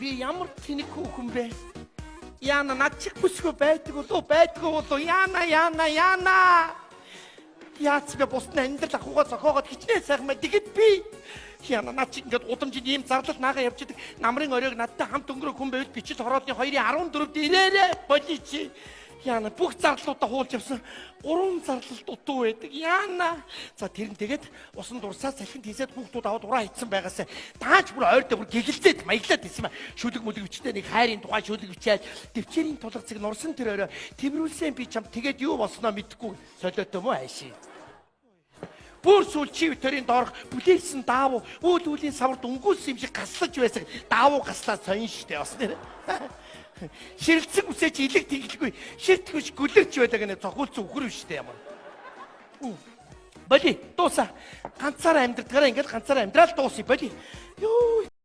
Би ямар тэнэг хүүхэн бэ? Яна над чих бүсгүй байдгүй болоо яна. Яац би бусны амьдрал ахуйгаа зохиогоод хичнээн сайхан мэ тэгэд би яна над чих ингээд удамжинд ийм зарлал наагаа явж идэг намрын оройг надтай хамт өнгөрөх хүн байвал бичил хороолны 2-14-д ирээрээ боличи. Яна бүх зарлалуудаа хуулж явсан 3 зарлал дутуу байдаг. Яна. За тэр нь тэгээд усан дурсаа салхинд хийсэд хүүхдүүд аваад ураа хийцэн байгаасаа дааж бүр ойртой бүр гэгэлзээд маяглаад исэн юм. Шүлэг мүлэг бичтэй нэг хайрын тухай шүлэг бичээд төвчээрийн тулгацыг нурсан тэр өрөө тэрвүүлсэн би чам тэгээд юу болсноо мэдэхгүй солиотой мó айши. Бүр сүүл чи төрийн доорх бүлээсэн даав үйл үлийн саварт өнгөөс юм шиг гаслаж байсан. Даавуу гаслаа сонь штэ бас нэр. Ширэлцэг үсэж илэг тэглэхгүй ширтгэж гүлэрч байдаг нэ цохиулсан үхэр биш үү ямар. Боли дууса ганцаараа амьдрдгаараа ингээд ганцаараа амьдрал дуусъя боли. Йоо